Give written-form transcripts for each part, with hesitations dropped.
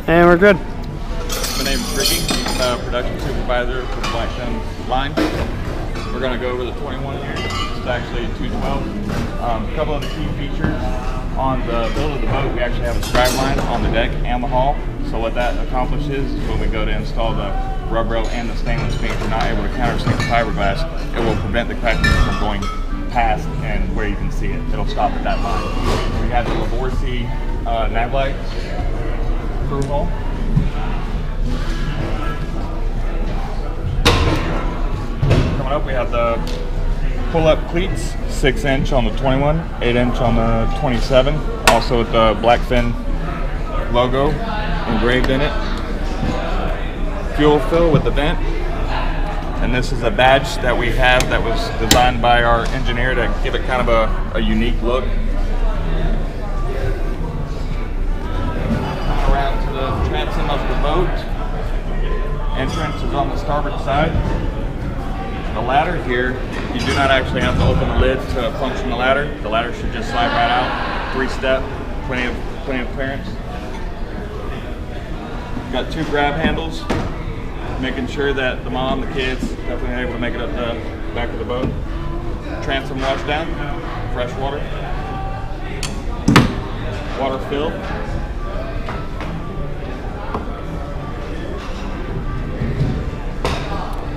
And we're good. My name is Ricky, production supervisor for the Blackfin line. We're going to go over the 21 here. This is actually 212. A couple of the key features on the build of the boat, we actually have a scribe line on the deck and the hull. So what that accomplishes is when we go to install the rub rail and the stainless beam, we're not able to countersink the fiberglass. It will prevent the cracking from going past and where you can see it. It'll stop at that line. We have the Laborsi nav lights, through hull. Coming up, we have the pull-up cleats, 6-inch on the 21, 8-inch on the 27. Also with the Blackfin logo engraved in it. Fuel fill with the vent. And this is a badge that we have that was designed by our engineer to give it kind of a unique look. Coming around to the transom of the boat. Entrance is on the starboard side. The ladder here, you do not actually have to open the lid to function the ladder. The ladder should just slide right out. 3-step, plenty of clearance. Got 2 grab handles, making sure that the mom, the kids, definitely able to make it up the back of the boat. Transom wash down, fresh water. Water fill.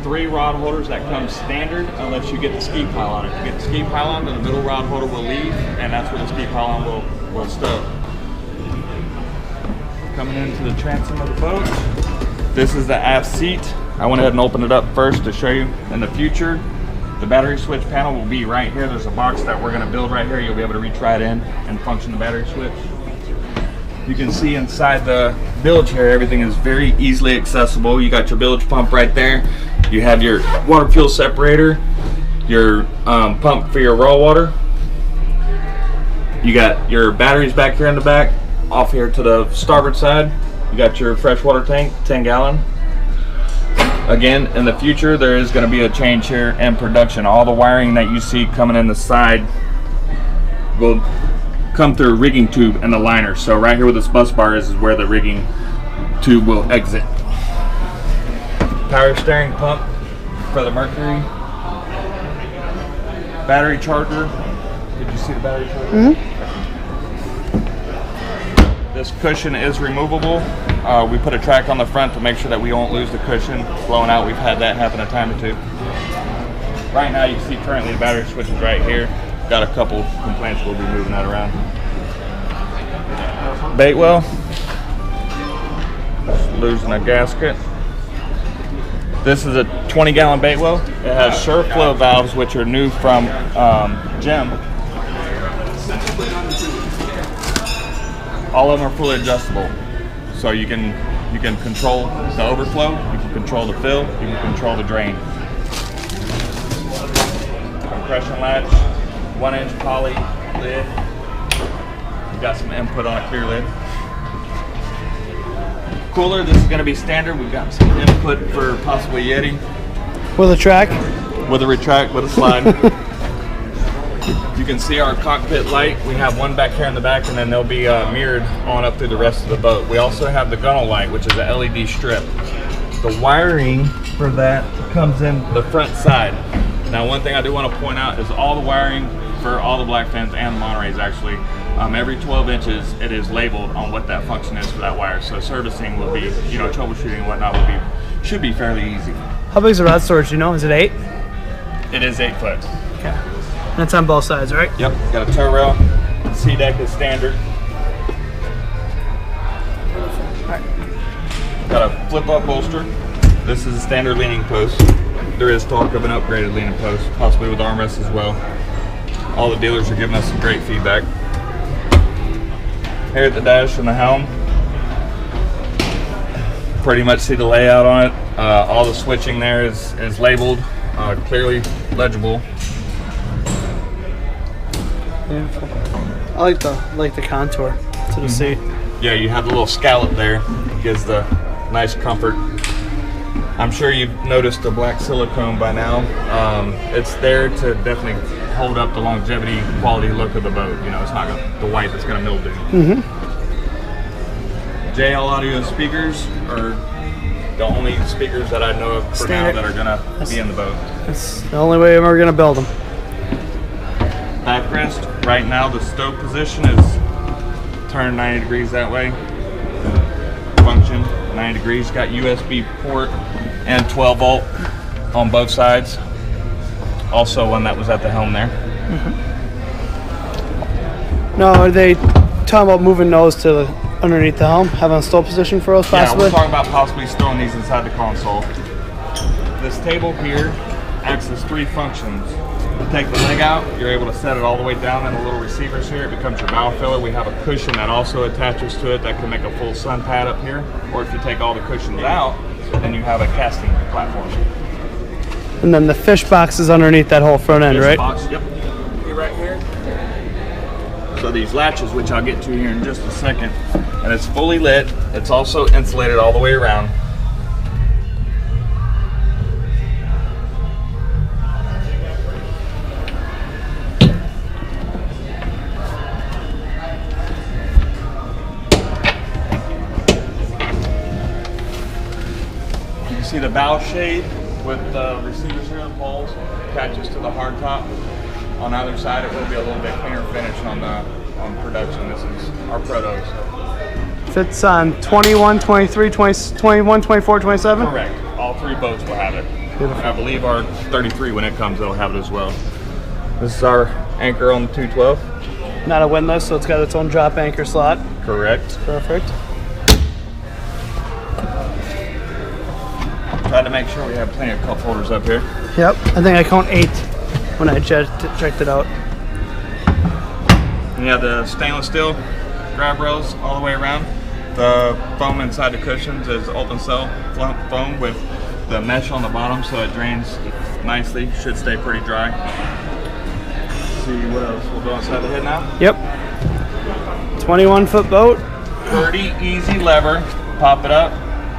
Three rod holders that come standard unless you get the ski pylon. If you get the ski pylon, then the middle rod holder will leave, and that's where the ski pylon will stow. Coming into the transom of the boat. This is the aft seat. I went ahead and opened it up first to show you. In the future, the battery switch panel will be right here. There's a box that we're going to build right here. You'll be able to reach right in and function the battery switch. You can see inside the bilge here, everything is very easily accessible. You got your bilge pump right there. You have your water fuel separator, your pump for your raw water. You got your batteries back here in the back. Off here to the starboard side, you got your freshwater tank, 10-gallon. Again, in the future, there is going to be a change here in production. All the wiring that you see coming in the side will come through a rigging tube in the liner. So right here where this bus bar is where the rigging tube will exit. Power steering pump for the Mercury. Battery charger. Did you see the battery charger? Mm-hmm. This cushion is removable. We put a track on the front to make sure that we won't lose the cushion blowing out. We've had that happen a time or two. Right now you can see currently the battery switch is right here. Got a couple complaints, we'll be moving that around. Bait well. Just losing a gasket. This is a 20-gallon bait well. It has SureFlow valves, which are new from Gem. All of them are fully adjustable, so you can control the overflow, you can control the fill, you can control the drain. Compression latch, 1-inch poly lid. You got some input on a clear lid. Cooler, this is going to be standard. We've got some input for possibly Yeti. With a track? With a retract, with a slide. You can see our cockpit light. We have one back here in the back, and then they'll be mirrored on up through the rest of the boat. We also have the gunnel light, which is a LED strip. The wiring for that comes in the front side. Now, one thing I do want to point out is all the wiring for all the Blackfins and the Monterey's actually, every 12 inches, it is labeled on what that function is for that wire. So servicing will be, troubleshooting and whatnot should be fairly easy. How big is the rod storage? Do you know? Is it 8? It is 8 foot. Okay. That's on both sides, right? Yep. Got a tow rail. C deck is standard. Got a flip-up bolster. This is a standard leaning post. There is talk of an upgraded leaning post, possibly with armrests as well. All the dealers are giving us some great feedback. Here at the dash and the helm, pretty much see the layout on it. All the switching there is labeled, clearly legible. Beautiful. I like the contour to the seat. Yeah, you have the little scallop there. Gives the nice comfort. I'm sure you've noticed the black silicone by now. It's there to definitely hold up the longevity, quality look of the boat. It's not the white that's going to mildew. JL audio speakers are the only speakers that I know of for now that are gonna be in the boat. That's the only way we're gonna build them. Backrest, right now the stoke position is turned 90 degrees that way. Function 90 degrees, got USB port and 12 volt on both sides. Also one that was at the helm there. No, are they talking about moving those to underneath the helm, having a stow position for us possibly? Yeah, we're talking about possibly stowing these inside the console. This table here acts as 3 functions. You take the leg out, you're able to set it all the way down in the little receivers here. It becomes your bow filler. We have a cushion that also attaches to it that can make a full sun pad up here. Or if you take all the cushions out, then you have a casting platform. And then the fish box is underneath that whole front end, right? Box, yep. Be right here. So these latches, which I'll get to here in just a second, and it's fully lit. It's also insulated all the way around. You can see the bow shade with the receivers here, the poles, attaches to the hard top. On either side, it will be a little bit cleaner finish on production. This is our protos. Fits on 21, 23, 20, 21, 24, 27? Correct. All 3 boats will have it. Beautiful. I believe our 33, when it comes, they'll have it as well. This is our anchor on the 212. Not a windlass, so it's got its own drop anchor slot. Correct. Perfect. Try to make sure we have plenty of cup holders up here. Yep, I think I count 8 when I checked it out. And you have the stainless steel grab rails all the way around. The foam inside the cushions is open cell foam with the mesh on the bottom, so it drains nicely. Should stay pretty dry. Let's see what else. We'll go inside the head now. Yep. 21-foot boat. Pretty easy lever. Pop it up,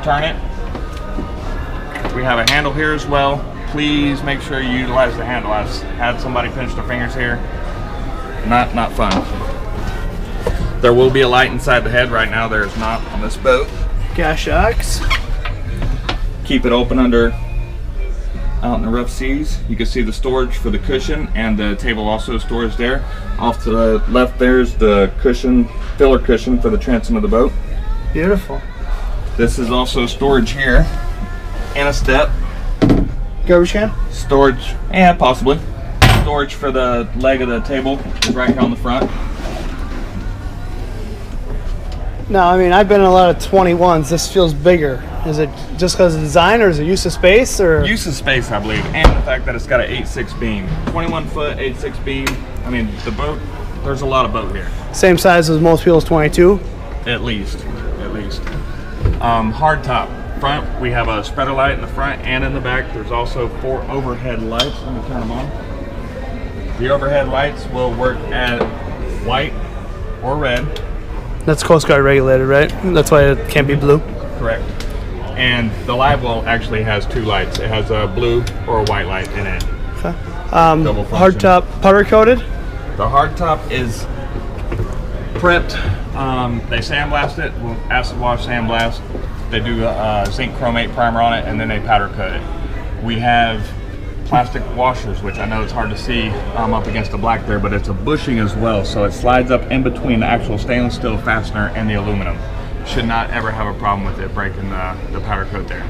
turn it. We have a handle here as well. Please make sure you utilize the handle. I've had somebody pinch their fingers here. Not fun. There will be a light inside the head. Right now there is not on this boat. Gas shocks. Keep it open out in the rough seas. You can see the storage for the cushion, and the table also stores there. Off to the left there's the cushion, filler cushion for the transom of the boat. Beautiful. This is also storage here and a step. Garbage can? Storage, yeah, possibly. Storage for the leg of the table is right here on the front. No, I mean, I've been in a lot of 21s. This feels bigger. Is it just because of design, or is it use of space, or? Use of space, I believe, and the fact that it's got an 8.6 beam. 21-foot, 8.6 beam. I mean, the boat, there's a lot of boat here. Same size as most people's 22? At least. Hard top. Front, we have a spreader light in the front and in the back. There's also 4 overhead lights. Let me turn them on. The overhead lights will work at white or red. That's Coast Guard regulated, right? That's why it can't be blue? Correct. And the live well actually has 2 lights. It has a blue or a white light in it. Okay. Double function. Hard top, powder coated? The hard top is prepped. They sandblast it, acid wash sandblast. They do zinc chromate primer on it, and then they powder coat it. We have plastic washers, which I know it's hard to see up against the black there, but it's a bushing as well, so it slides up in between the actual stainless steel fastener and the aluminum. Should not ever have a problem with it breaking the powder coat there.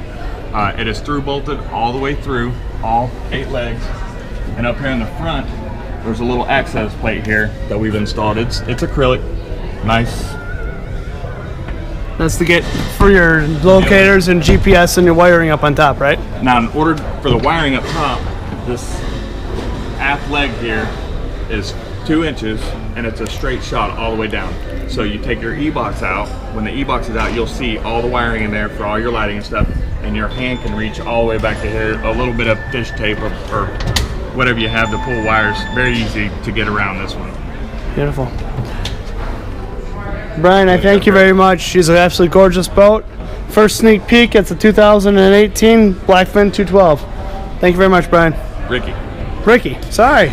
It is through bolted all the way through, all 8 legs, and up here in the front, there's a little access plate here that we've installed. It's acrylic, nice. That's to get for your locators and GPS and your wiring up on top, right? Now, in order for the wiring up top, this aft leg here is 2 inches, and it's a straight shot all the way down. So you take your E-box out. When the E-box is out, you'll see all the wiring in there for all your lighting and stuff, and your hand can reach all the way back to here. A little bit of fish tape or whatever you have to pull wires. Very easy to get around this one. Beautiful. Brian, I thank you very much. She's an absolutely gorgeous boat. First sneak peek, it's a 2018 Blackfin 212. Thank you very much, Brian. Ricky. Ricky, sorry.